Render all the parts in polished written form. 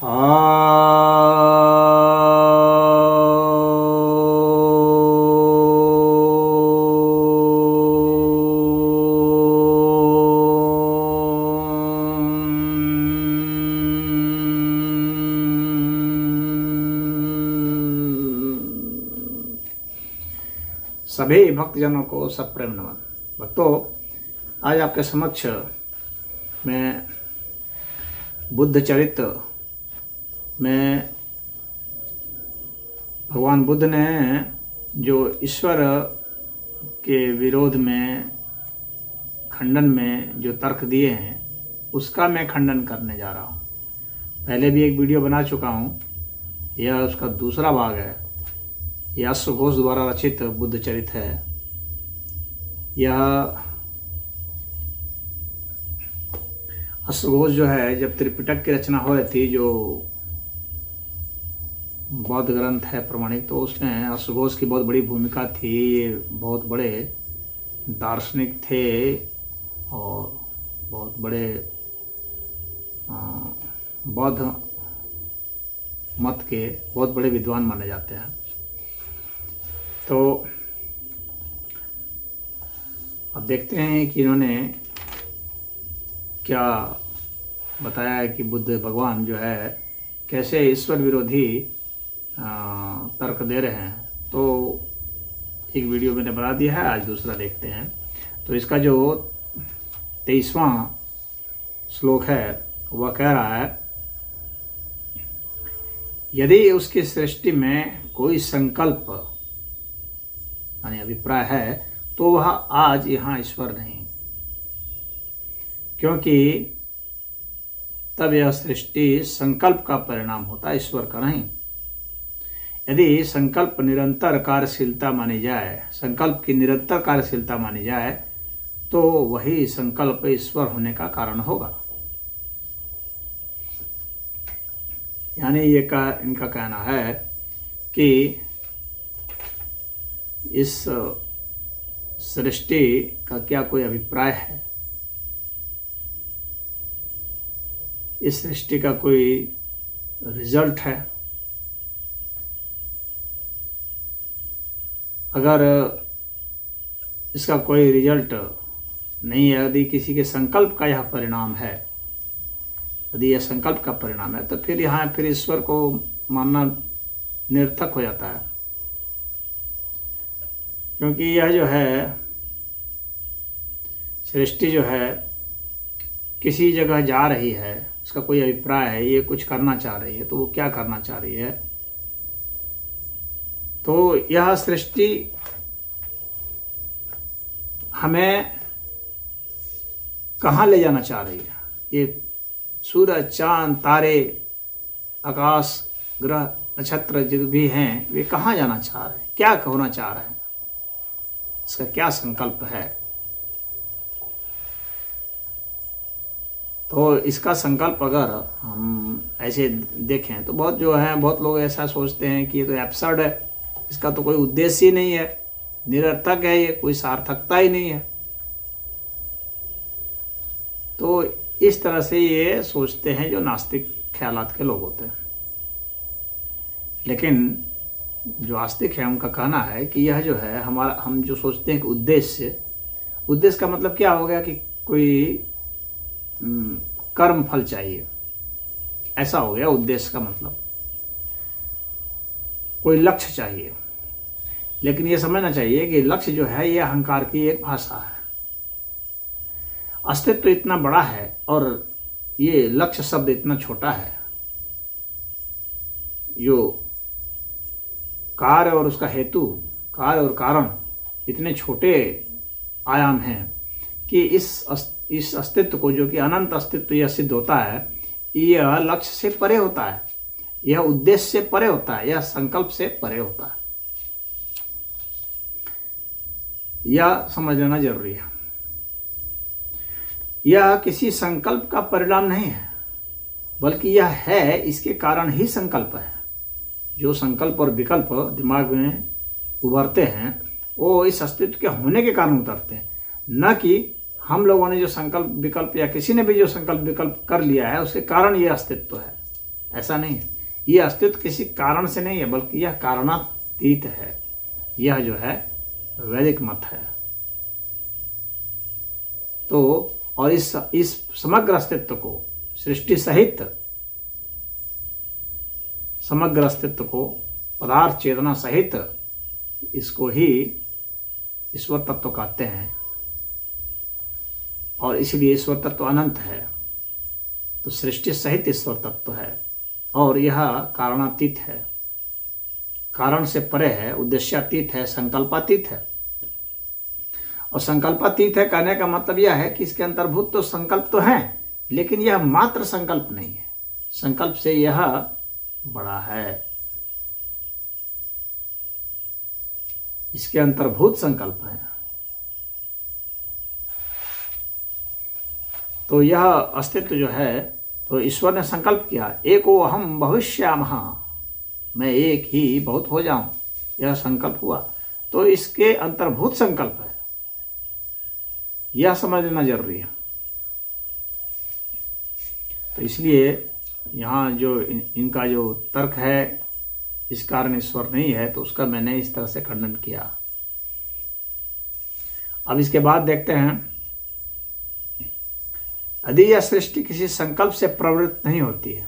सभी भक्तजनों को सप्रेम नमन। भक्तों, आज आपके समक्ष मैं बुद्ध चरित्र में भगवान बुद्ध ने जो ईश्वर के विरोध में खंडन में जो तर्क दिए हैं उसका मैं खंडन करने जा रहा हूँ। पहले भी एक वीडियो बना चुका हूँ, यह उसका दूसरा भाग है। यह अश्वघोष द्वारा रचित बुद्ध चरित्र है। यह अश्वघोष जो है, जब त्रिपिटक की रचना हो रही थी, जो बौद्ध ग्रंथ है प्रमाणिक, तो उसमें अश्वघोष की बहुत बड़ी भूमिका थी। ये बहुत बड़े दार्शनिक थे और बहुत बड़े बौद्ध मत के बहुत बड़े विद्वान माने जाते हैं। तो अब देखते हैं कि इन्होंने क्या बताया है कि बुद्ध भगवान जो है कैसे ईश्वर विरोधी तर्क दे रहे हैं। तो एक वीडियो मैंने बना दिया है, आज दूसरा देखते हैं। तो इसका जो 23वां श्लोक है वह कह रहा है, यदि उसकी सृष्टि में कोई संकल्प यानी अभिप्राय है तो वह आज यहाँ ईश्वर नहीं, क्योंकि तब यह सृष्टि संकल्प का परिणाम होता है, ईश्वर का नहीं। यदि संकल्प निरंतर कार्यशीलता मानी जाए, संकल्प की निरंतर कार्यशीलता मानी जाए, तो वही संकल्प ईश्वर होने का कारण होगा। यानी इनका कहना है कि इस सृष्टि का क्या कोई अभिप्राय है, इस सृष्टि का कोई रिजल्ट है। अगर इसका कोई रिजल्ट नहीं है, यदि किसी के संकल्प का यह परिणाम है, यदि यह संकल्प का परिणाम है, तो फिर ईश्वर को मानना निरर्थक हो जाता है। क्योंकि यह जो है सृष्टि जो है किसी जगह जा रही है, उसका कोई अभिप्राय है, ये कुछ करना चाह रही है, तो वो क्या करना चाह रही है? तो यह सृष्टि हमें कहाँ ले जाना चाह रही है? ये सूरज, चांद, तारे, आकाश, ग्रह, नक्षत्र जो भी हैं, वे कहाँ जाना चाह रहे हैं? क्या होना चाह रहे हैं? इसका क्या संकल्प है? तो इसका संकल्प अगर हम ऐसे देखें तो बहुत लोग ऐसा सोचते हैं कि ये तो एब्सर्ड है, इसका तो कोई उद्देश्य ही नहीं है, निरर्थक है, ये कोई सार्थकता ही नहीं है। तो इस तरह से ये सोचते हैं जो नास्तिक ख्यालात के लोग होते हैं। लेकिन जो आस्तिक है उनका कहना है कि यह जो है हम जो सोचते हैं कि उद्देश्य का मतलब क्या हो गया कि कोई कर्म फल चाहिए, ऐसा हो गया उद्देश्य का मतलब। कोई लक्ष्य चाहिए, लेकिन ये समझना चाहिए कि लक्ष्य जो है ये अहंकार की एक भाषा है। अस्तित्व इतना बड़ा है और ये लक्ष्य शब्द इतना छोटा है। जो कार्य और उसका हेतु, कार्य और कारण इतने छोटे आयाम हैं कि इस अस्तित्व को, जो कि अनंत अस्तित्व यह सिद्ध होता है, यह लक्ष्य से परे होता है, यह उद्देश्य से परे होता है, यह संकल्प से परे होता है। यह समझ लेना जरूरी है। यह किसी संकल्प का परिणाम नहीं है, बल्कि यह है, इसके कारण ही संकल्प है। जो संकल्प और विकल्प दिमाग में उभरते हैं वो इस अस्तित्व के होने के कारण उतरते हैं, न कि हम लोगों ने जो संकल्प विकल्प या किसी ने भी जो संकल्प विकल्प कर लिया है उसके कारण ये अस्तित्व है। ऐसा नहीं है। ये अस्तित्व किसी कारण से नहीं है, बल्कि यह कारणातीत है। यह जो है वैदिक मत है। तो और इस समग्र अस्तित्व को, सृष्टि सहित समग्र अस्तित्व को, पदार्थ चेतना सहित, इसको ही ईश्वर तत्व कहते हैं। और इसलिए ईश्वर तत्व अनंत है। तो सृष्टि सहित ईश्वर तत्व है और यह कारणातीत है, कारण से परे है, उद्देश्यातीत है, संकल्पातीत है। और संकल्पातीत है कहने का मतलब यह है कि इसके अंतर्भूत तो संकल्प तो है, लेकिन यह मात्र संकल्प नहीं है, संकल्प से यह बड़ा है। इसके अंतर्भूत संकल्प है। तो यह अस्तित्व जो है, तो ईश्वर ने संकल्प किया, एको अहम भविष्यामः, मैं एक ही बहुत हो जाऊं, यह संकल्प हुआ। तो इसके अंतर्भूत संकल्प है, यह समझ लेना जरूरी है। तो इसलिए यहाँ जो इनका जो तर्क है, इस कारण ईश्वर नहीं है, तो उसका मैंने इस तरह से खंडन किया। अब इसके बाद देखते हैं, यदि यह सृष्टि किसी संकल्प से प्रवृत्त नहीं होती है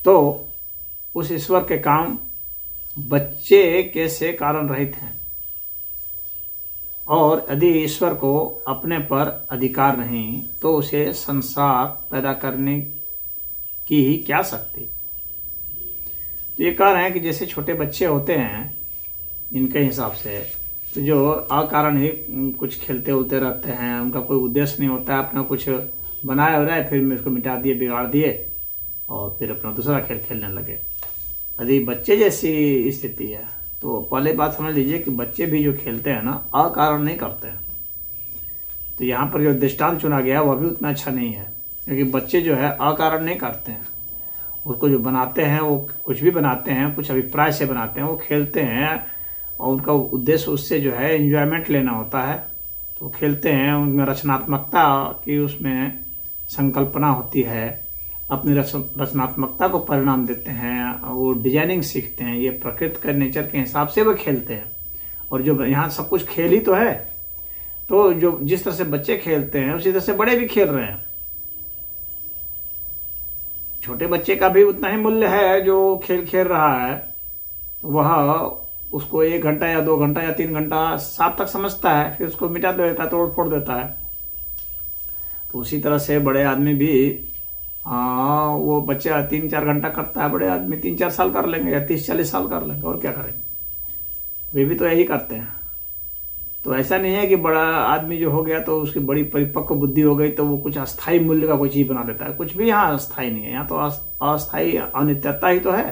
तो उस ईश्वर के काम बच्चे के से कारण रहित हैं। और यदि ईश्वर को अपने पर अधिकार नहीं तो उसे संसार पैदा करने की ही क्या शक्ति। तो ये कह रहे हैं कि जैसे छोटे बच्चे होते हैं, इनके हिसाब से तो जो अकारण ही कुछ खेलते उलते रहते हैं, उनका कोई उद्देश्य नहीं होता है, अपना कुछ बनाया हो रहा है, फिर उसको मिटा दिए, बिगाड़ दिए और फिर अपना दूसरा खेल खेलने लगे। यदि बच्चे जैसी स्थिति है तो पहले बात समझ लीजिए कि बच्चे भी जो खेलते हैं ना, अकारण नहीं करते हैं। तो यहाँ पर जो दृष्टांत चुना गया वह भी उतना अच्छा नहीं है, क्योंकि बच्चे जो है अकारण नहीं करते हैं। उसको जो बनाते हैं वो कुछ भी बनाते हैं, कुछ अभिप्राय से बनाते हैं, वो खेलते हैं और उनका उद्देश्य उससे जो है एंजॉयमेंट लेना होता है। तो खेलते हैं, उनमें रचनात्मकता की उसमें संकल्पना होती है, अपनी रचनात्मकता को परिणाम देते हैं, वो डिजाइनिंग सीखते हैं। ये प्रकृति के नेचर के हिसाब से वो खेलते हैं। और जो यहाँ सब कुछ खेल ही तो है, तो जो जिस तरह से बच्चे खेलते हैं उसी तरह से बड़े भी खेल रहे हैं। छोटे बच्चे का भी उतना ही मूल्य है जो खेल खेल रहा है, तो वह उसको 1 घंटा या 2 घंटा या 3 घंटा साथ तक समझता है, फिर उसको मिटा देता है, तोड़ फोड़ देता है। तो उसी तरह से बड़े आदमी भी वो बच्चा 3-4 घंटा करता है, बड़े आदमी 3-4 साल कर लेंगे या 30-40 साल कर लेंगे, और क्या करेंगे। वे भी तो यही करते हैं। तो ऐसा नहीं है कि बड़ा आदमी जो हो गया तो उसकी बड़ी परिपक्व बुद्धि हो गई तो वो कुछ अस्थाई मूल्य का कोई चीज़ बना देता है। कुछ भी यहाँ अस्थाई नहीं है, यहाँ तो अस्थाई अनित्यता ही तो है।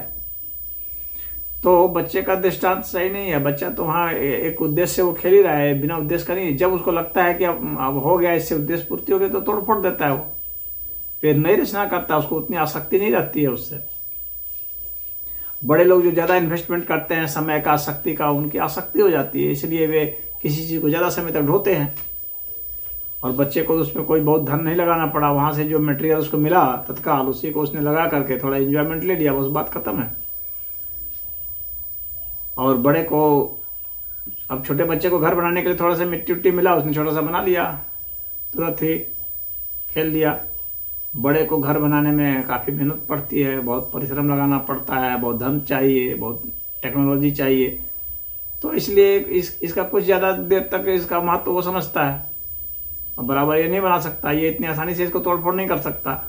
तो बच्चे का दृष्टांत सही नहीं है। बच्चा तो वहाँ एक उद्देश्य से वो खेल ही रहा है, बिना उद्देश्य का नहीं। जब उसको लगता है कि अब हो गया, इससे उद्देश्य पूर्ति हो गई, तो तोड़ फोड़ देता है वो, फिर नई रचना करता है। उसको उतनी आसक्ति नहीं रहती है उससे। बड़े लोग जो ज़्यादा इन्वेस्टमेंट करते हैं समय का, शक्ति का, उनकी आसक्ति हो जाती है, इसलिए वे किसी चीज़ को ज़्यादा समय तक ढोते हैं। और बच्चे को तो उसमें कोई बहुत धन नहीं लगाना पड़ा, वहाँ से जो मटेरियल उसको मिला तत्काल उसी को उसने लगा करके थोड़ा एंजॉयमेंट ले लिया, बस बात खत्म है। और बड़े को, अब छोटे बच्चे को घर बनाने के लिए थोड़ा सा मिट्टी उट्टी मिला, उसने छोटा सा बना लिया, तुरंत ही खेल लिया। बड़े को घर बनाने में काफ़ी मेहनत पड़ती है, बहुत परिश्रम लगाना पड़ता है, बहुत धन चाहिए, बहुत टेक्नोलॉजी चाहिए। तो इसलिए इसका कुछ ज़्यादा देर तक इसका महत्व वो समझता है। अब बराबर ये नहीं बना सकता, ये इतनी आसानी से इसको तोड़ फोड़ नहीं कर सकता।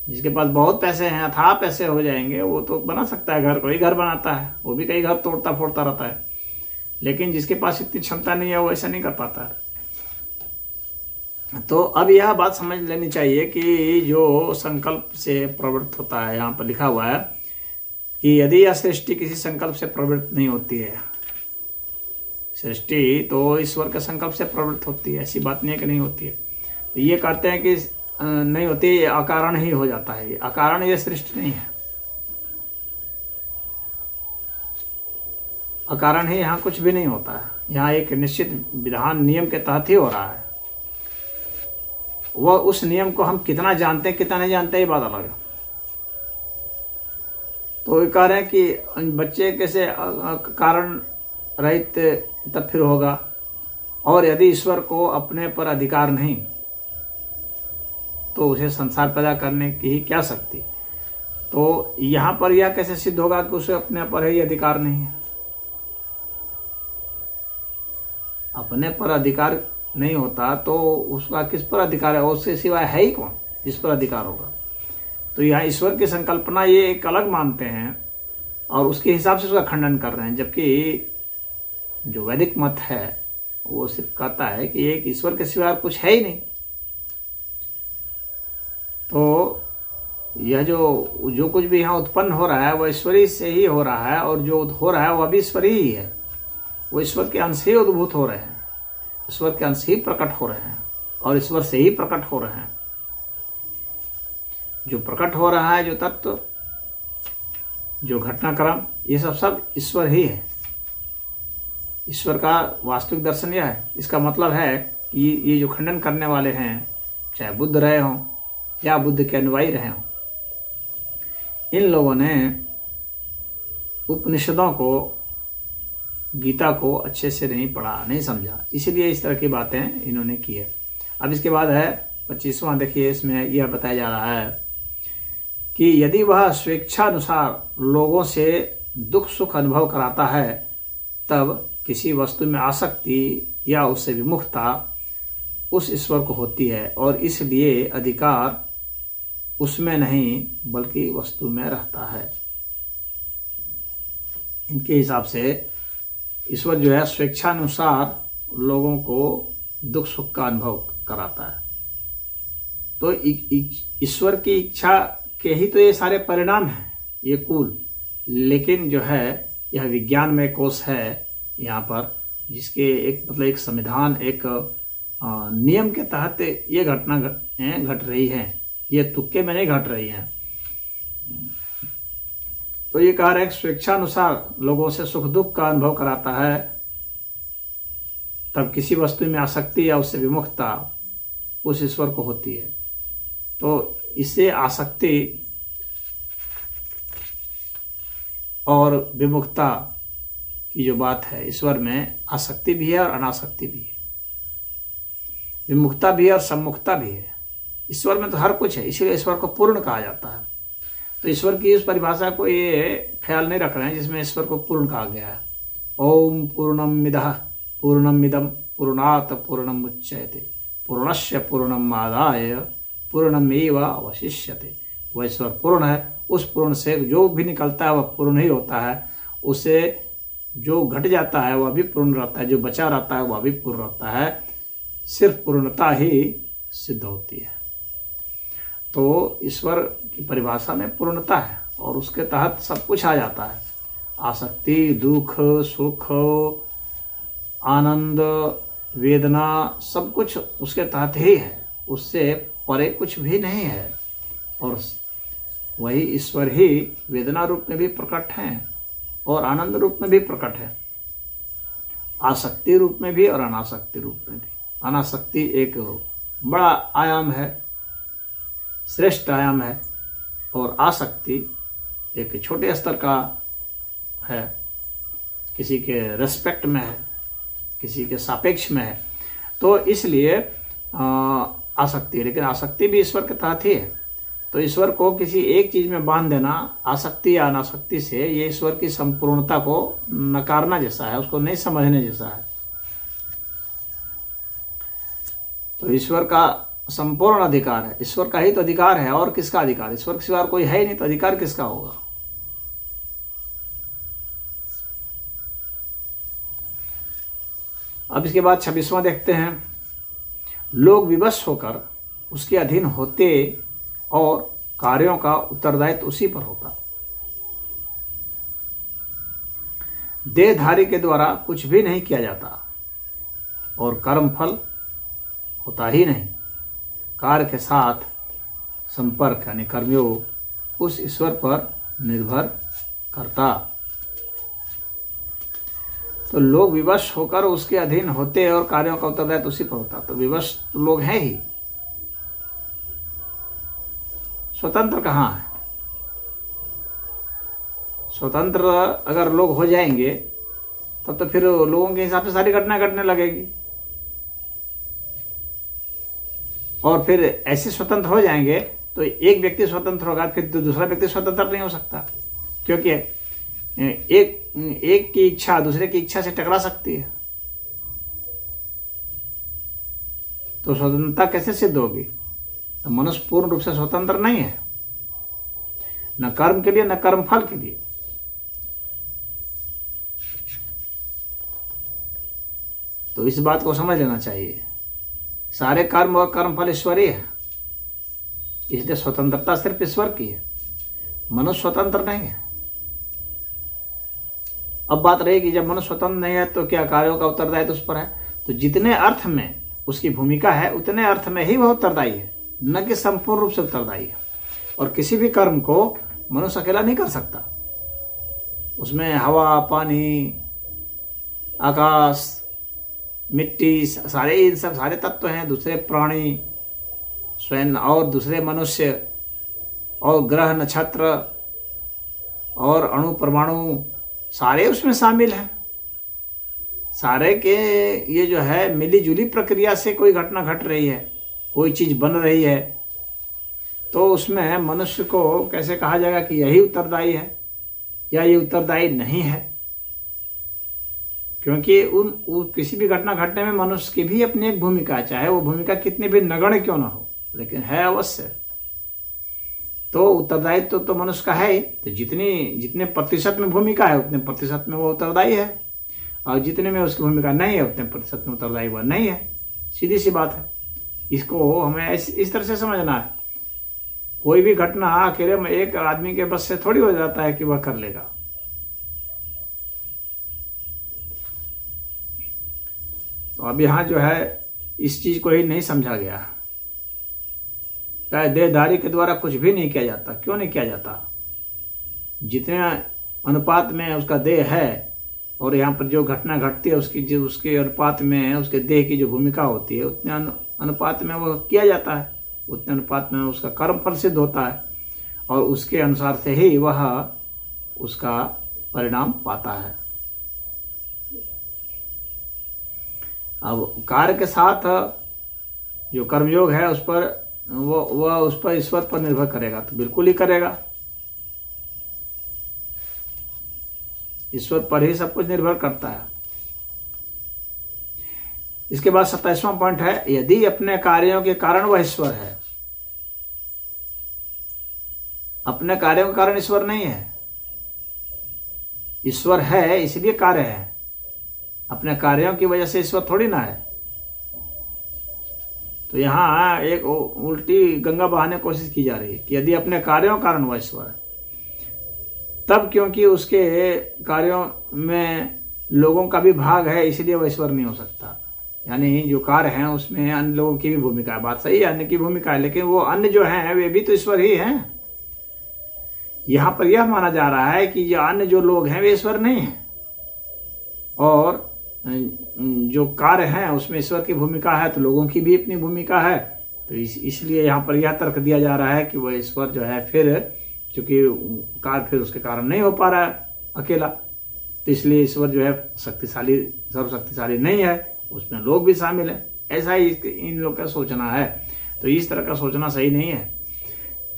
जिसके पास बहुत पैसे हैं, अथाह पैसे हो जाएंगे, वो तो बना सकता है घर, कोई घर बनाता है, वो भी कई घर तोड़ता फोड़ता रहता है। लेकिन जिसके पास इतनी क्षमता नहीं है वो ऐसा नहीं कर पाता है। तो अब यह बात समझ लेनी चाहिए कि जो संकल्प से प्रवृत्त होता है, यहाँ पर लिखा हुआ है कि यदि यह सृष्टि किसी संकल्प से प्रवृत्त नहीं होती है, सृष्टि तो ईश्वर के संकल्प से प्रवृत्त होती है, ऐसी बात नहीं है कि नहीं होती है। तो ये कहते हैं कि नहीं होती, ये अकारण ही हो जाता है। अकारण ये सृष्टि नहीं है, अकारण ही यहाँ कुछ भी नहीं होता है। यहाँ एक निश्चित विधान नियम के तहत ही हो रहा है। वह उस नियम को हम कितना जानते हैं कितना नहीं जानते, ये बात अलग है। तो ये कह रहे हैं कि बच्चे कैसे कारण रहित तब फिर होगा, और यदि ईश्वर को अपने पर अधिकार नहीं तो उसे संसार पैदा करने की ही क्या शक्ति। तो यहाँ पर यह कैसे सिद्ध होगा कि उसे अपने पर ही अधिकार नहीं है। अपने पर अधिकार नहीं होता तो उसका किस पर अधिकार है, उसके सिवाय है ही कौन जिस पर अधिकार होगा। तो यहाँ ईश्वर की संकल्पना ये एक अलग मानते हैं और उसके हिसाब से उसका खंडन कर रहे हैं, जबकि जो वैदिक मत है वो सिर्फ कहता है कि एक ईश्वर के सिवाय कुछ है ही नहीं। तो यह जो कुछ भी यहाँ उत्पन्न हो रहा है वह ईश्वरी से ही हो रहा है, और जो हो रहा है वह भी ईश्वरी ही है। वो ईश्वर के अंश ही उद्भूत हो रहे हैं, ईश्वर के अंश ही प्रकट हो रहे हैं और ईश्वर से ही प्रकट हो रहे हैं। जो प्रकट हो रहा है, जो तत्व, जो घटनाक्रम, ये सब ईश्वर ही है। ईश्वर का वास्तविक दर्शन यह है। इसका मतलब है कि ये जो खंडन करने वाले हैं, चाहे बुद्ध रहे हों या बुद्ध के अनुयायी रहे हों, इन लोगों ने उपनिषदों को, गीता को अच्छे से नहीं पढ़ा, नहीं समझा, इसीलिए इस तरह की बातें इन्होंने की है। अब इसके बाद है 25वां, देखिए इसमें यह बताया जा रहा है कि यदि वह स्वेच्छानुसार लोगों से दुख सुख अनुभव कराता है तब किसी वस्तु में आसक्ति या उससे विमुखता उस ईश्वर को होती है, और इसलिए अधिकार उसमें नहीं बल्कि वस्तु में रहता है। इनके हिसाब से ईश्वर जो है स्वेच्छानुसार लोगों को दुख सुख का अनुभव कराता है। तो ईश्वर की इच्छा के ही तो ये सारे परिणाम हैं, ये कुल। लेकिन जो है यह विज्ञान में कोश है यहाँ पर, जिसके एक मतलब एक संविधान, एक नियम के तहत ये घटना घट रही है, ये तुक्के में नहीं घट रही हैं। तो ये कह रहे हैं स्वेच्छानुसार लोगों से सुख दुख का अनुभव कराता है तब किसी वस्तु में आसक्ति या उससे विमुखता उस ईश्वर को होती है। तो इससे आसक्ति और विमुखता की जो बात है, ईश्वर में आसक्ति भी है और अनासक्ति भी है, विमुखता भी है और सम्मुखता भी है। ईश्वर में तो हर कुछ है, इसीलिए ईश्वर को पूर्ण कहा जाता है। तो ईश्वर की इस परिभाषा को ये ख्याल नहीं रख रहे हैं जिसमें ईश्वर को पूर्ण कहा गया है। ओम पूर्णमिदः पूर्णमिदं पूर्णात् पूर्णमुच्यते पूर्णस्य पूर्णमादाय पूर्णमेव अवशिष्यते। वह ईश्वर पूर्ण है, उस पूर्ण से जो भी निकलता है वह पूर्ण ही होता है, उसे जो घट जाता है वह भी पूर्ण रहता है, जो बचा रहता है वह भी पूर्ण रहता है। सिर्फ पूर्णता ही सिद्ध होती है। तो ईश्वर की परिभाषा में पूर्णता है और उसके तहत सब कुछ आ जाता है। आसक्ति, दुख, सुख, आनंद, वेदना, सब कुछ उसके तहत ही है, उससे परे कुछ भी नहीं है। और वही ईश्वर ही वेदना रूप में भी प्रकट हैं और आनंद रूप में भी प्रकट है, आसक्ति रूप में भी और अनासक्ति रूप में भी। अनासक्ति एक बड़ा आयाम है, श्रेष्ठ आयाम है, और आसक्ति एक छोटे स्तर का है, किसी के रेस्पेक्ट में है, किसी के सापेक्ष में है। तो इसलिए आसक्ति, लेकिन आसक्ति भी ईश्वर के तहत ही है। तो ईश्वर को किसी एक चीज़ में बांध देना आसक्ति या अनासक्ति से, ये ईश्वर की संपूर्णता को नकारना जैसा है, उसको नहीं समझने जैसा है। तो ईश्वर का संपूर्ण अधिकार है, ईश्वर का ही तो अधिकार है, और किसका अधिकार? ईश्वर के सिवा कोई है ही नहीं, तो अधिकार किसका होगा? अब इसके बाद 26वां देखते हैं। लोग विवश होकर उसके अधीन होते और कार्यों का उत्तरदायित्व उसी पर होता। देहधारी के द्वारा कुछ भी नहीं किया जाता और कर्मफल होता ही नहीं। कार्य के साथ संपर्क यानी कर्मयोग उस ईश्वर पर निर्भर करता। तो लोग विवश होकर उसके अधीन होते और कार्यों का उत्तरदायित्व उसी पर होता। तो विवश तो लोग हैं ही, स्वतंत्र कहाँ है? स्वतंत्र अगर लोग हो जाएंगे तब तो फिर लोगों के हिसाब से सारी घटनाएं घटने लगेगी, और फिर ऐसे स्वतंत्र हो जाएंगे तो एक व्यक्ति स्वतंत्र होगा, फिर तो दूसरा व्यक्ति स्वतंत्र नहीं हो सकता, क्योंकि एक की इच्छा दूसरे की इच्छा से टकरा सकती है। तो स्वतंत्रता कैसे सिद्ध होगी? तो मनुष्य पूर्ण रूप से स्वतंत्र नहीं है, न कर्म के लिए न कर्म फल के लिए। तो इस बात को समझ लेना चाहिए, सारे कर्म और कर्म फल ईश्वरीय है, इसलिए स्वतंत्रता सिर्फ ईश्वर की है, मनुष्य स्वतंत्र नहीं है। अब बात रहेगी जब मनुष्य स्वतंत्र नहीं है तो क्या कार्यों का उत्तरदायित्व उस पर है? तो जितने अर्थ में उसकी भूमिका है उतने अर्थ में ही वह उत्तरदायी है, न कि संपूर्ण रूप से उत्तरदायी है। और किसी भी कर्म को मनुष्य अकेला नहीं कर सकता, उसमें हवा, पानी, आकाश, मिट्टी, सारे इन सब सारे तत्व हैं, दूसरे प्राणी, स्वयं और दूसरे मनुष्य, और ग्रह, नक्षत्र और अणु, परमाणु, सारे उसमें शामिल हैं। सारे के ये जो है मिली जुली प्रक्रिया से कोई घटना घट रही है, कोई चीज़ बन रही है, तो उसमें मनुष्य को कैसे कहा जाएगा कि यही उत्तरदायी है या ये उत्तरदायी नहीं है? क्योंकि किसी भी घटना घटने में मनुष्य की भी अपनी एक भूमिका है, चाहे वो भूमिका कितनी भी नगण्य क्यों ना हो, लेकिन है अवश्य। तो उत्तरदायित्व तो मनुष्य का है ही। तो जितने प्रतिशत में भूमिका है उतने प्रतिशत में वो उत्तरदायी है, और जितने में उसकी भूमिका नहीं है उतने प्रतिशत में उत्तरदायी वह नहीं है। सीधी सी बात है। इसको हमें इस तरह से समझना है। कोई भी घटना अकेले में एक आदमी के बस से थोड़ी हो जाता है कि वह कर लेगा। तो अब यहाँ जो है इस चीज को ही नहीं समझा गया। देहधारी के द्वारा कुछ भी नहीं किया जाता। क्यों नहीं किया जाता? जितने अनुपात में उसका देह है और यहाँ पर जो घटना घटती है उसके अनुपात में उसके देह की जो भूमिका होती है उतने अनुपात में वो किया जाता है, उतने अनुपात में उसका कर्म फल सिद्ध होता है, और उसके अनुसार से ही वह उसका परिणाम पाता है। अब कार्य के साथ जो कर्मयोग है उस पर वह उस पर ईश्वर पर निर्भर करेगा, तो बिल्कुल ही करेगा। ईश्वर पर ही सब कुछ निर्भर करता है। इसके बाद 27वां पॉइंट है, यदि अपने कार्यों के कारण वह ईश्वर है। अपने कार्यों के कारण ईश्वर नहीं है। ईश्वर है इसलिए कार्य है, अपने कार्यों की वजह से ईश्वर थोड़ी ना है। तो यहाँ एक उल्टी गंगा बहाने की कोशिश की जा रही है कि यदि अपने कार्यों के कारण वह ईश्वर है, तब क्योंकि उसके कार्यों में लोगों का भी भाग है इसलिए वह ईश्वर नहीं हो सकता। यानी जो कार्य हैं उसमें अन्य लोगों की भी भूमिका है। बात सही है, अन्य की भूमिका है, लेकिन वो अन्य जो हैं वे भी तो ईश्वर ही हैं। यहाँ पर यह माना जा रहा है कि ये अन्य जो लोग हैं वे ईश्वर नहीं हैं, और जो कार्य हैं उसमें ईश्वर की भूमिका है, तो लोगों की भी अपनी भूमिका है। तो इसलिए यहाँ पर यह तर्क दिया जा रहा है कि वह ईश्वर जो है फिर चूंकि कार्य फिर उसके कारण नहीं हो पा रहा है अकेला, तो इसलिए ईश्वर जो है शक्तिशाली, सर्वशक्तिशाली नहीं है, उसमें लोग भी शामिल हैं। ऐसा ही इन लोग का सोचना है। तो इस तरह का सोचना सही नहीं है।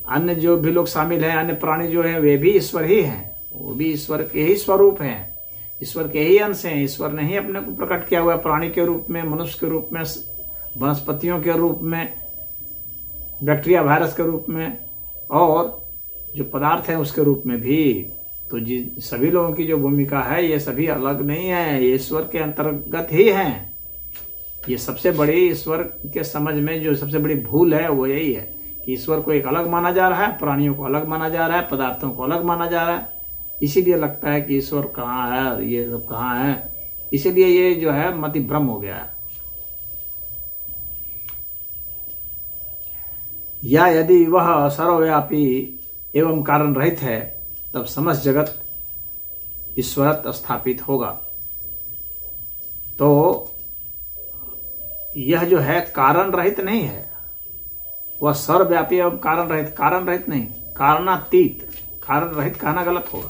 अन्य जो भी लोग शामिल हैं, अन्य प्राणी जो हैं वे भी ईश्वर ही हैं, वो भी ईश्वर के ही स्वरूप हैं, ईश्वर के ही अंश हैं। ईश्वर ने ही अपने को प्रकट किया हुआ है प्राणी के रूप में, मनुष्य के रूप में, वनस्पतियों के रूप में, बैक्टीरिया वायरस के रूप में, और जो पदार्थ है उसके रूप में भी। तो सभी लोगों की जो भूमिका है ये सभी अलग नहीं है, ये ईश्वर के अंतर्गत ही हैं। ये सबसे बड़ी ईश्वर के समझ में जो सबसे बड़ी भूल है वो यही है कि ईश्वर को एक अलग माना जा रहा है, प्राणियों को अलग माना जा रहा है, पदार्थों को अलग माना जा रहा है। इसीलिए लगता है कि ईश्वर कहाँ है, ये सब कहाँ है, इसीलिए ये जो है मति भ्रम हो गया है। या यदि वह सर्वव्यापी एवं कारण रहित है तब समस्त जगत ईश्वरत स्थापित होगा। तो यह जो है कारण रहित नहीं है, वह सर्वव्यापी एवं कारण रहित नहीं, कारणातीत। कारण रहित कहना गलत होगा,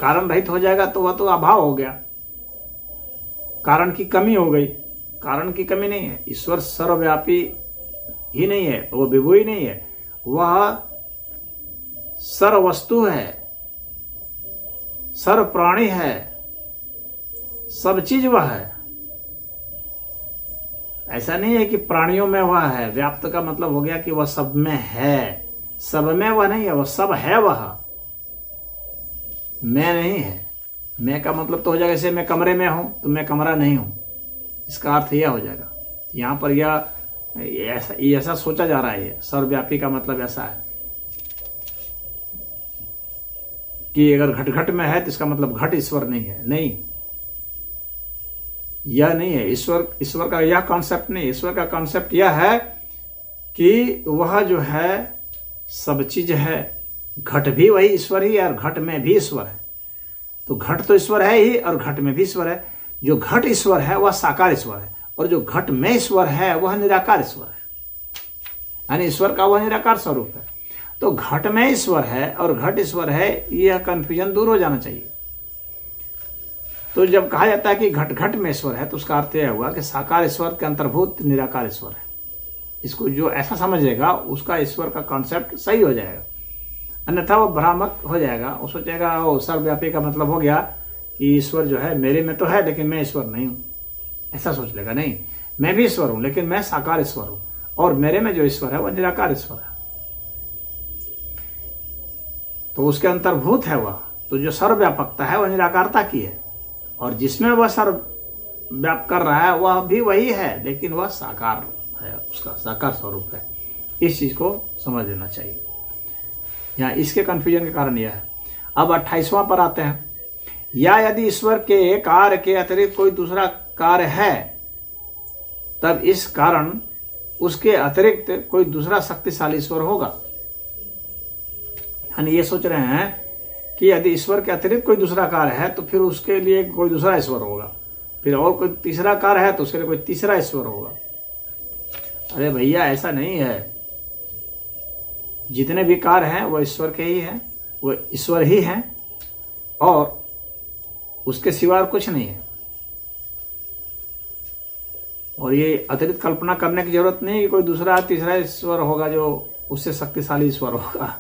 कारण रहित हो जाएगा तो वह तो अभाव हो गया, कारण की कमी हो गई। कारण की कमी नहीं है, ईश्वर सर्वव्यापी ही नहीं है, वो विभु ही नहीं है, वह सर्व वस्तु है, सर्व प्राणी है, सब चीज वह है। ऐसा नहीं है कि प्राणियों में वह है, व्याप्त का मतलब हो गया कि वह सब में है, सब में वह नहीं है, वह सब है, वह मैं नहीं है। मैं का मतलब तो हो जाएगा जैसे मैं कमरे में हूं तो मैं कमरा नहीं हूं, इसका अर्थ यह हो जाएगा। यहां पर यह ऐसा सोचा जा रहा है, सर्वव्यापी का मतलब ऐसा है कि अगर घट घट में है तो इसका मतलब घट ईश्वर नहीं है। नहीं, यह नहीं है। ईश्वर का यह कॉन्सेप्ट नहीं। ईश्वर का कॉन्सेप्ट यह है कि वह जो है सब चीज है, घट भी वही ईश्वर ही है और घट में भी ईश्वर है। तो घट तो ईश्वर है ही और घट में भी ईश्वर है। जो घट ईश्वर है वह साकार ईश्वर है और जो घट में ईश्वर है वह निराकार ईश्वर है, यानी ईश्वर का वह निराकार स्वरूप है। तो घट में ईश्वर है और घट ईश्वर है, यह कंफ्यूजन दूर हो जाना चाहिए। तो जब कहा जाता है कि घट घट में ईश्वर है तो उसका अर्थ यह हुआ कि साकार ईश्वर के अंतर्भूत निराकार ईश्वर है। इसको जो ऐसा समझेगा उसका ईश्वर का कॉन्सेप्ट सही हो जाएगा, अन्यथा वो भ्रामक हो जाएगा। वो सोचेगा वो सर्वव्यापी का मतलब हो गया कि ईश्वर जो है मेरे में तो है लेकिन मैं ईश्वर नहीं हूँ, ऐसा सोच लेगा। नहीं, मैं भी ईश्वर हूँ लेकिन मैं साकार ईश्वर हूँ और मेरे में जो ईश्वर है वह निराकार ईश्वर है। तो उसके अंतर्भूत है वह। तो जो सर्वव्यापकता है वह निराकारता की है और जिसमें वह सर्वव्याप कर रहा है वह भी वही है, लेकिन वह साकार है, उसका साकार स्वरूप है। इस चीज को समझ लेना चाहिए। यहाँ इसके कंफ्यूजन के कारण यह है। अब 28वां पर आते हैं। या यदि ईश्वर के कार्य के अतिरिक्त कोई दूसरा कार्य है तब इस कारण उसके अतिरिक्त कोई दूसरा शक्तिशाली ईश्वर होगा। यानी ये सोच रहे हैं कि यदि ईश्वर के अतिरिक्त कोई दूसरा कार्य है तो फिर उसके लिए कोई दूसरा ईश्वर होगा, फिर और कोई तीसरा कार्य है तो उसके लिए कोई तीसरा ईश्वर होगा। अरे भैया, ऐसा नहीं है। जितने भी कार्य हैं वो ईश्वर के ही हैं, वो ईश्वर ही हैं और उसके सिवा कुछ नहीं है। और ये अतिरिक्त कल्पना करने की जरूरत नहीं कि कोई दूसरा तीसरा ईश्वर होगा जो उससे शक्तिशाली ईश्वर होगा।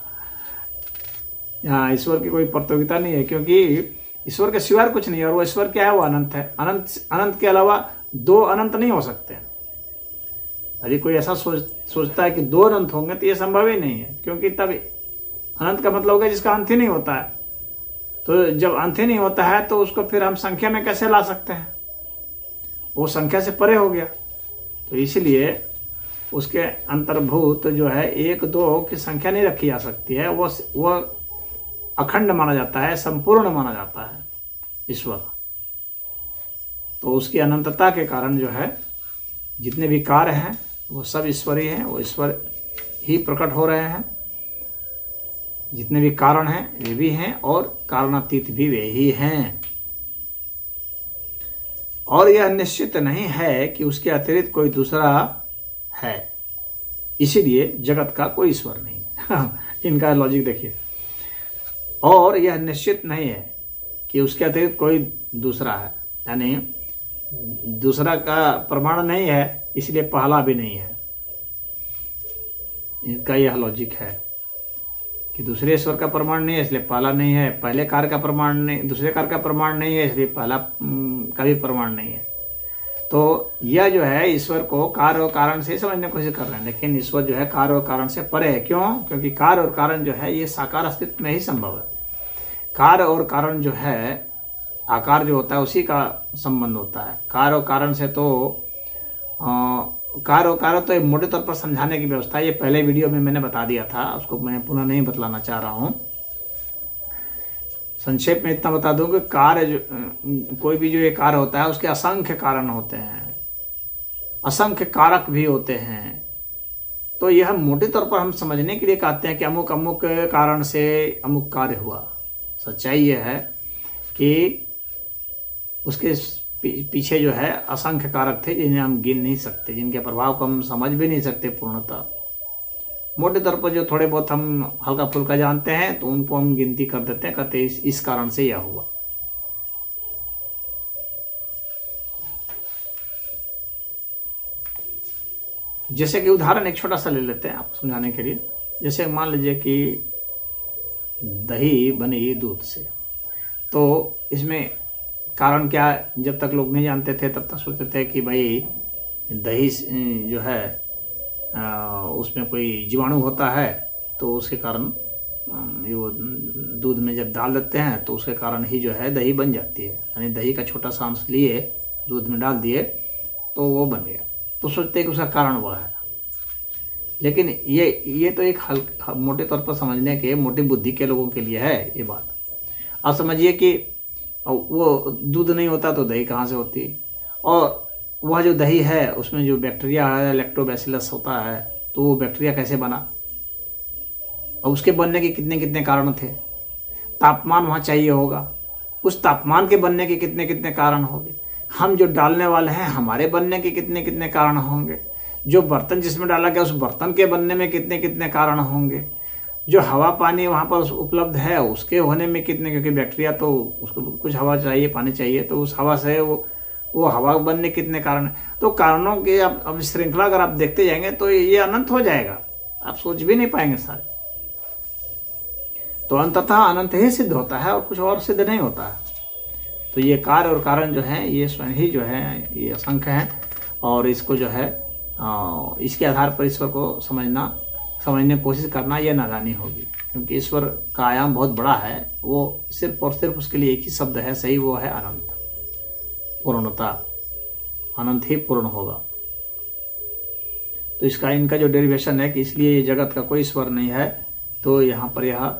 यहाँ ईश्वर की कोई प्रतियोगिता नहीं है, क्योंकि ईश्वर के सिवा कुछ नहीं है और वो ईश्वर क्या है, वो अनंत है। अनंत के अलावा दो अनंत नहीं हो सकते। यदि कोई ऐसा सोचता है कि दो अनंत होंगे तो ये संभव ही नहीं है, क्योंकि तब अनंत का मतलब होगा जिसका अंत ही नहीं होता है। तो जब अंत ही नहीं होता है तो उसको फिर हम संख्या में कैसे ला सकते हैं, वो संख्या से परे हो गया। तो इसलिए उसके अंतर्भूत जो है एक दो की संख्या नहीं रखी जा सकती है, वो अखंड माना जाता है, संपूर्ण माना जाता है ईश्वर। तो उसकी अनंतता के कारण जो है जितने भी कार्य हैं वो सब ईश्वरी हैं, वो ईश्वर ही प्रकट हो रहे हैं। जितने भी कारण हैं वे भी हैं और कारणातीत भी वे ही हैं। और यह निश्चित नहीं है कि उसके अतिरिक्त कोई दूसरा है, इसीलिए जगत का कोई ईश्वर नहीं है। इनका लॉजिक देखिए। और यह निश्चित नहीं है कि उसके अतिरिक्त कोई दूसरा है, यानी दूसरा का प्रमाण नहीं है इसलिए पहला भी नहीं है। इनका यह लॉजिक है कि दूसरे ईश्वर का प्रमाण नहीं है इसलिए पहला नहीं है, पहले कार्य का प्रमाण नहीं, दूसरे कार्य का प्रमाण नहीं है इसलिए पहला का भी प्रमाण नहीं है। तो यह जो है ईश्वर को कार्य और कारण से समझने की कोशिश कर रहे हैं, लेकिन ईश्वर जो है कार्य और कारण से परे है। क्यों? क्योंकि कार्य और कारण जो है ये साकार अस्तित्व में ही संभव है। कार्य और कारण जो है, आकार जो होता है उसी का संबंध होता है। कार्य और कारण से तो कार्य और कारण तो एक मोटे तौर पर समझाने की व्यवस्था है। ये पहले वीडियो में मैंने बता दिया था, उसको मैं पुनः नहीं बतलाना चाह रहा हूँ। संक्षेप में इतना बता दूं कि कार्य जो कोई भी जो ये कार्य होता है उसके असंख्य कारण होते हैं, असंख्य कारक भी होते हैं। तो यह मोटे तौर पर हम समझने के लिए कहते हैं कि अमुक अमुक कारण से अमुक कार्य हुआ। सच्चाई यह है कि उसके पीछे जो है असंख्य कारक थे जिन्हें हम गिन नहीं सकते, जिनके प्रभाव को हम समझ भी नहीं सकते पूर्णतः। मोटे तौर पर जो थोड़े बहुत हम हल्का फुल्का जानते हैं तो उनको हम गिनती कर देते हैं, कहते हैं इस कारण से यह हुआ। जैसे कि उदाहरण एक छोटा सा ले लेते हैं आपको समझाने के लिए। जैसे मान लीजिए कि दही बनी दूध से, तो इसमें कारण क्या, जब तक लोग नहीं जानते थे तब तक सोचते थे कि भाई दही जो है उसमें कोई जीवाणु होता है, तो उसके कारण वो दूध में जब डाल देते हैं तो उसके कारण ही जो है दही बन जाती है। यानी दही का छोटा सा अंश लिए दूध में डाल दिए तो वो बन गया, तो सोचते हैं कि उसका कारण वह है। लेकिन ये तो एक मोटे तौर पर समझने के, मोटी बुद्धि के लोगों के लिए है ये बात। आप समझिए कि वो दूध नहीं होता तो दही कहाँ से होती, और वह जो दही है उसमें जो बैक्टीरिया है, लैक्टोबैसिलस होता है, तो वो बैक्टीरिया कैसे बना, और उसके बनने के कितने कितने कारण थे। तापमान वहाँ चाहिए होगा, उस तापमान के बनने के कितने कितने कारण होंगे। हम जो डालने वाले हैं हमारे बनने के कितने कितने कारण होंगे। जो बर्तन जिसमें डाला गया उस बर्तन के बनने में कितने कितने कारण होंगे। जो हवा पानी वहाँ पर उपलब्ध है उसके होने में कितने, क्योंकि बैक्टीरिया तो उसको कुछ हवा चाहिए, पानी चाहिए, तो उस हवा से वो हवा बनने कितने कारण है। तो कारणों की अब श्रृंखला अगर आप देखते जाएंगे तो ये अनंत हो जाएगा, आप सोच भी नहीं पाएंगे सारे। तो अंततः अनंत ही सिद्ध होता है और कुछ और सिद्ध नहीं होता है। तो ये कार्य और कारण जो है ये स्वयं ही जो है ये असंख्य है, और इसको जो है इसके आधार पर ईश्वर को समझने की कोशिश करना यह नादानी होगी, क्योंकि ईश्वर का आयाम बहुत बड़ा है। वो सिर्फ और सिर्फ उसके लिए एक ही शब्द है सही, वो है अनंत, पूर्णता। अनंत ही पूर्ण होगा। तो इनका जो डेरिवेशन है कि इसलिए ये जगत का कोई ईश्वर नहीं है, तो यहाँ पर यह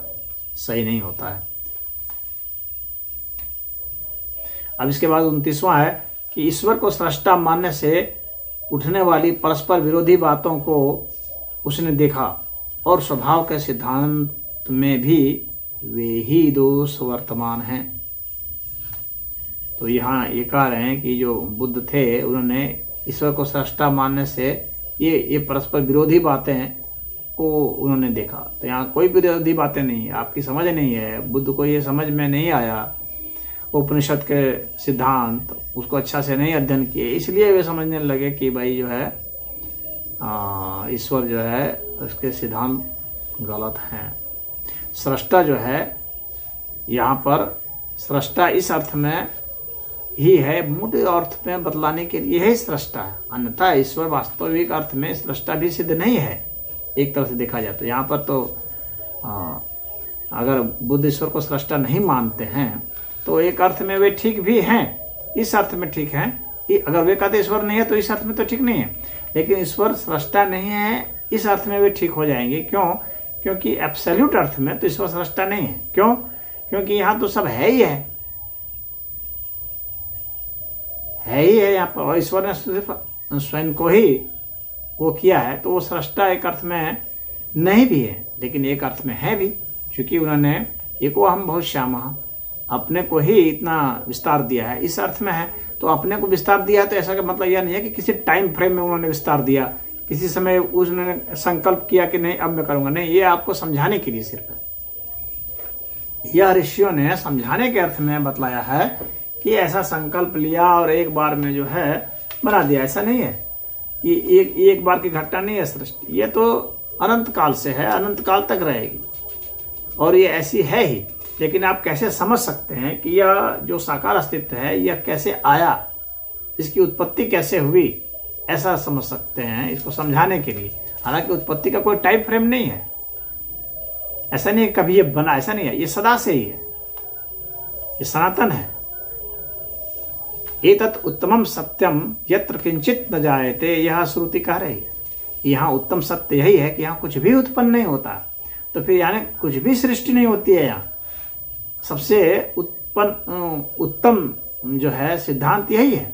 सही नहीं होता है। अब इसके बाद 29वां है कि ईश्वर को सृष्टा मानने से उठने वाली परस्पर विरोधी बातों को उसने देखा, और स्वभाव के सिद्धांत में भी वे ही दोष वर्तमान हैं। तो यहाँ ये कह रहे हैं कि जो बुद्ध थे उन्होंने ईश्वर को सृष्टा मानने से ये परस्पर विरोधी बातें को उन्होंने देखा। तो यहाँ कोई विरोधी बातें नहीं है, आपकी समझ नहीं है, बुद्ध को ये समझ में नहीं आया, उपनिषद के सिद्धांत उसको अच्छा से नहीं अध्ययन किए, इसलिए वे समझने लगे कि भाई जो है ईश्वर जो है उसके सिद्धांत गलत हैं। सृष्टा जो है यहाँ पर सृष्टा इस अर्थ में ही है, मोटे अर्थ में बतलाने के लिए ही सृष्टा है, अन्यथा ईश्वर वास्तविक अर्थ में सृष्टा भी सिद्ध नहीं है। एक तरह से देखा जाए तो यहाँ पर तो अगर बुद्ध ईश्वर को सृष्टा नहीं मानते हैं तो एक अर्थ में वे ठीक भी हैं, इस अर्थ में ठीक हैं। अगर वे कहते ईश्वर नहीं है तो इस अर्थ में तो ठीक नहीं है, लेकिन ईश्वर सृष्टा नहीं है इस अर्थ में वे ठीक हो जाएंगे। क्यों? क्योंकि एब्सोल्यूट अर्थ में तो ईश्वर सृष्टा नहीं है। क्यों? क्योंकि यहाँ तो सब है ही है यहाँ पर, और ईश्वर ने सिर्फ स्वयं को ही वो किया है, तो वो सृष्टा एक अर्थ में नहीं भी है, लेकिन एक अर्थ में है भी, क्योंकि उन्होंने एको हम बहुत श्यामः, अपने को ही इतना विस्तार दिया है, इस अर्थ में है। तो अपने को विस्तार दिया है तो ऐसा का मतलब यह नहीं है कि किसी टाइम फ्रेम में उन्होंने विस्तार दिया, किसी समय उन्होंने संकल्प किया कि नहीं अब मैं करूँगा, नहीं, ये आपको समझाने के लिए सिर्फ है। यह ऋषियों ने समझाने के अर्थ में बतलाया है कि ऐसा संकल्प लिया और एक बार में जो है बना दिया, ऐसा नहीं है कि एक बार की घटना नहीं है सृष्टि, ये तो अनंत काल से है, अनंत काल तक रहेगी और ये ऐसी है ही। लेकिन आप कैसे समझ सकते हैं कि यह जो साकार अस्तित्व है यह कैसे आया, इसकी उत्पत्ति कैसे हुई, ऐसा समझ सकते हैं इसको समझाने के लिए। हालांकि उत्पत्ति का कोई टाइम फ्रेम नहीं है, ऐसा नहीं है कभी ये बना, ऐसा नहीं है, ये सदा से ही है, ये सनातन है। एतत् उत्तमम सत्यम यत्र किंचित न जायते, यह श्रुति कह रही है। यहाँ उत्तम सत्य यही है कि यहाँ कुछ भी उत्पन्न नहीं होता, तो फिर यानी कुछ भी सृष्टि नहीं होती है। यहाँ सबसे उत्तम जो है सिद्धांत यही है,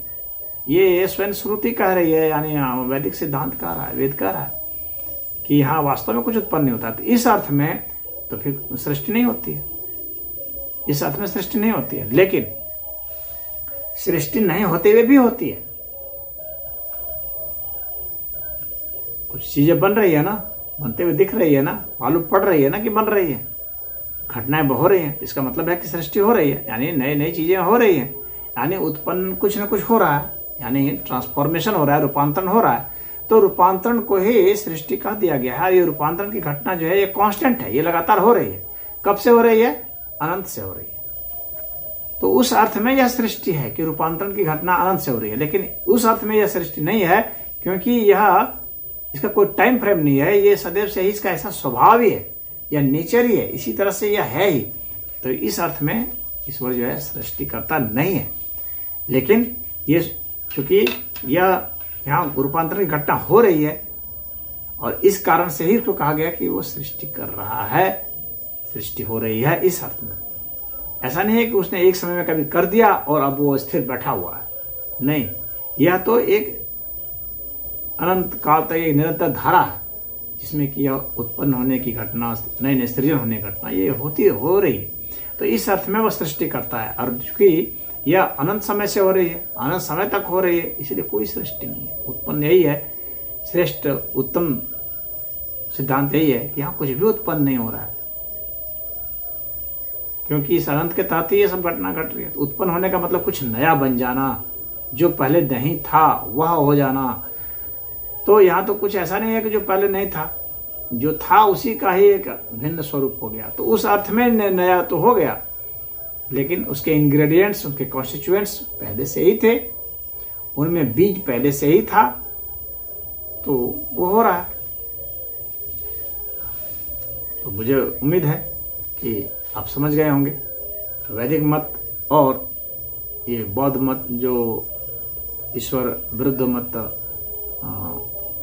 ये स्वयं श्रुति कह रही है, यानी वैदिक सिद्धांत कह रहा है, वेद कह रहा है कि यहाँ वास्तव में कुछ उत्पन्न नहीं होता। तो इस अर्थ में तो फिर सृष्टि नहीं होती है, इस अर्थ में सृष्टि नहीं होती है। लेकिन सृष्टि नहीं होते हुए भी होती है, कुछ चीजें बन रही है ना, बनते हुए दिख रही है ना, मालूम पड़ रही है ना कि बन रही है, घटनाएं हो रही हैं, इसका मतलब है कि सृष्टि हो रही है, यानी नई नई चीजें हो रही हैं, यानी उत्पन्न कुछ ना कुछ हो रहा है, यानी ट्रांसफॉर्मेशन हो रहा है, रूपांतरण हो रहा है। तो रूपांतरण को ही सृष्टि कह दिया गया है। ये रूपांतरण की घटना जो है ये कांस्टेंट है, ये लगातार हो रही है। कब से हो रही है? अनंत से हो रही है। तो उस अर्थ में यह सृष्टि है कि रूपांतरण की घटना अनंत से हो रही है, लेकिन उस अर्थ में यह सृष्टि नहीं है, क्योंकि यह इसका कोई टाइम फ्रेम नहीं है, ये सदैव से ही इसका ऐसा स्वभाव ही है, यह नेचर ही है, इसी तरह से यह है ही। तो इस अर्थ में ईश्वर जो है सृष्टि करता नहीं है, लेकिन ये चूंकि यह यहाँ रूपांतरण की घटना हो रही है और इस कारण से ही उसको कहा गया कि वो सृष्टि कर रहा है, सृष्टि हो रही है इस अर्थ में। ऐसा नहीं है कि उसने एक समय में कभी कर दिया और अब वो स्थिर बैठा हुआ है, नहीं, यह तो एक अनंत काल तक एक निरंतर धारा है जिसमें कि यह उत्पन्न होने की घटना, नए नए सृजन होने की घटना ये हो रही है। तो इस अर्थ में वह सृष्टि करता है, और चूंकि यह अनंत समय से हो रही है, अनंत समय तक हो रही है, इसलिए कोई सृष्टि नहीं है। उत्पन्न यही है, श्रेष्ठ उत्तम सिद्धांत यही है कि यहाँ कुछ भी उत्पन्न नहीं हो रहा है, क्योंकि इस अनंत के तहत ही ये सब घटना घट रही है। तो उत्पन्न होने का मतलब कुछ नया बन जाना, जो पहले नहीं था वह हो जाना। तो यहाँ तो कुछ ऐसा नहीं है कि जो पहले नहीं था, जो था उसी का ही एक भिन्न स्वरूप हो गया। तो उस अर्थ में नया तो हो गया, लेकिन उसके इंग्रेडिएंट्स, उसके कॉन्स्टिट्यूएंट्स पहले से ही थे, उनमें बीज पहले से ही था, तो वो हो रहा है। तो मुझे उम्मीद है कि आप समझ गए होंगे। वैदिक मत और ये बौद्ध मत जो ईश्वर विरुद्ध मत,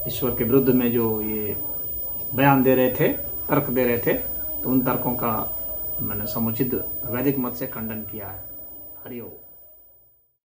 ईश्वर के विरुद्ध में जो ये बयान दे रहे थे, तर्क दे रहे थे, तो उन तर्कों का मैंने समुचित वैदिक मत से खंडन किया है। हरि ओम।